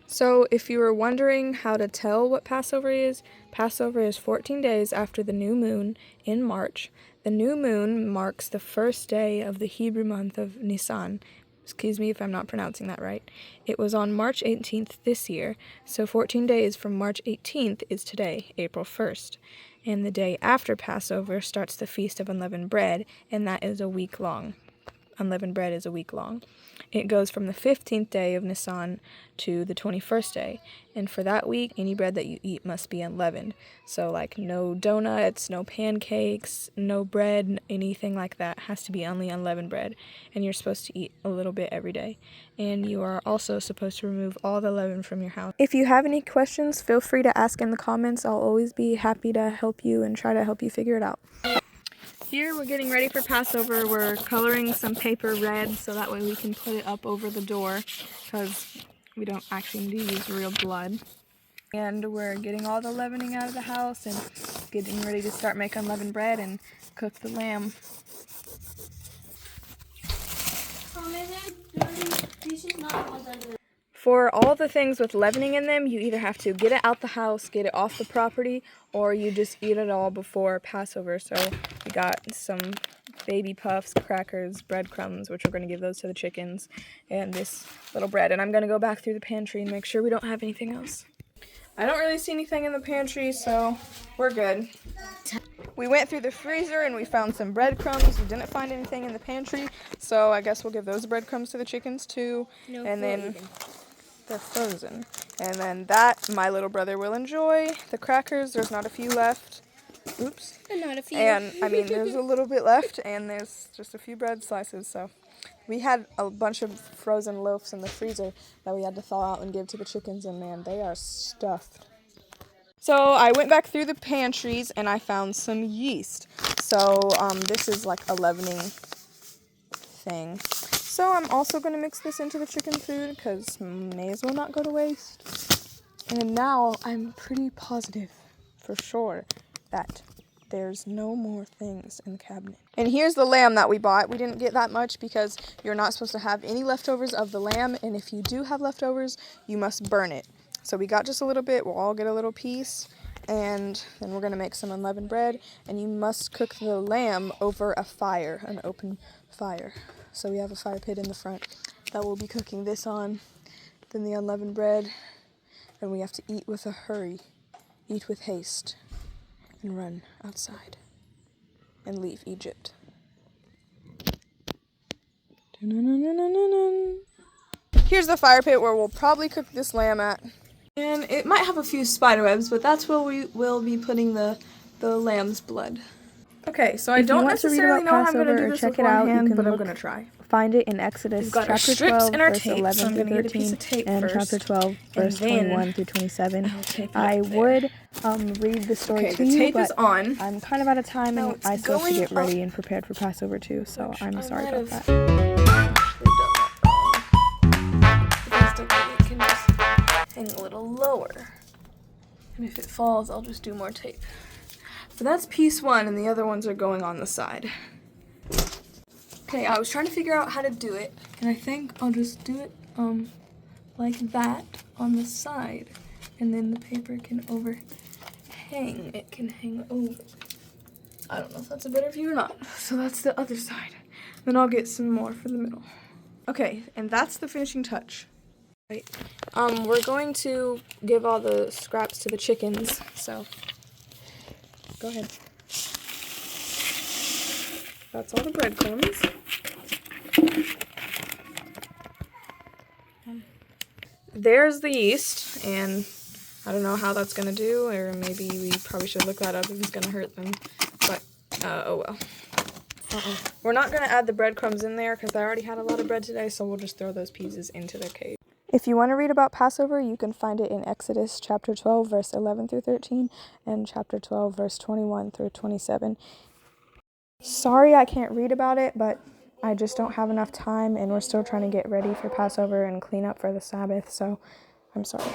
So if you were wondering how to tell what Passover is 14 days after the new moon in March. The new moon marks the first day of the Hebrew month of Nisan. Excuse me if I'm not pronouncing that right. It was on March 18th this year, so 14 days from March 18th is today, April 1st. And the day after Passover starts the Feast of Unleavened Bread, and that is a week long. Unleavened bread is a week long. It goes from the 15th day of Nisan to the 21st day. And for that week, any bread that you eat must be unleavened. So like no donuts, no pancakes, no bread, anything like that. It has to be only unleavened bread. And you're supposed to eat a little bit every day. And you are also supposed to remove all the leaven from your house. If you have any questions, feel free to ask in the comments. I'll always be happy to help you and try to help you figure it out. Here we're getting ready for Passover. We're coloring some paper red so that way we can put it up over the door because we don't actually need to use real blood. And we're getting all the leavening out of the house and getting ready to start making unleavened bread and cook the lamb. For all the things with leavening in them, you either have to get it out the house, get it off the property, or you just eat it all before Passover. So we got some baby puffs, crackers, breadcrumbs, which we're going to give those to the chickens, and this little bread. And I'm going to go back through the pantry and make sure we don't have anything else. I don't really see anything in the pantry, so we're good. We went through the freezer and we found some breadcrumbs. We didn't find anything in the pantry, so I guess we'll give those breadcrumbs to the chickens too. Then they're frozen. And then that my little brother will enjoy. The crackers, there's not a few left. Oops. Not a few. And I mean, there's a little bit left, and there's just a few bread slices. So we had a bunch of frozen loaves in the freezer that we had to thaw out and give to the chickens, and man, they are stuffed. So I went back through the pantries and I found some yeast. So this is like a leavening thing. So I'm also going to mix this into the chicken food because may as well not go to waste. And now I'm pretty positive for sure that there's no more things in the cabinet. And here's the lamb that we bought. We didn't get that much because you're not supposed to have any leftovers of the lamb. And if you do have leftovers, you must burn it. So we got just a little bit. We'll all get a little piece. And then we're going to make some unleavened bread. And you must cook the lamb over a fire, an open fire. So we have a fire pit in the front that we'll be cooking this on. Then the unleavened bread. And we have to eat with a hurry. Eat with haste. And run outside. And leave Egypt. Here's the fire pit where we'll probably cook this lamb at. And it might have a few spider webs, but that's where we will be putting the lamb's blood. Okay, so I don't necessarily know how I'm going to do this with one hand, but I'm going to try. Find it in Exodus chapter 12, verse 11 through 13, and chapter 12, verse 21 through 27. I would read the story to you, but I'm kind of out of time, and I still have to get ready and prepared for Passover too, so I'm sorry about that. It can just hang a little lower. And if it falls, I'll just do more tape. But that's piece one, and the other ones are going on the side. Okay, I was trying to figure out how to do it, and I think I'll just do it like that on the side, and then the paper can overhang. It can hang over. I don't know if that's a better view or not. So that's the other side. Then I'll get some more for the middle. Okay, and that's the finishing touch. Right. We're going to give all the scraps to the chickens, so go ahead. That's all the breadcrumbs. There's the yeast, and I don't know how that's going to do, or maybe we probably should look that up if it's going to hurt them, but oh well. We're not going to add the breadcrumbs in there because I already had a lot of bread today, so we'll just throw those pieces into their cage. If you want to read about Passover, you can find it in Exodus chapter 12, verse 11 through 13, and chapter 12, verse 21 through 27. Sorry I can't read about it, but I just don't have enough time, and we're still trying to get ready for Passover and clean up for the Sabbath, so I'm sorry.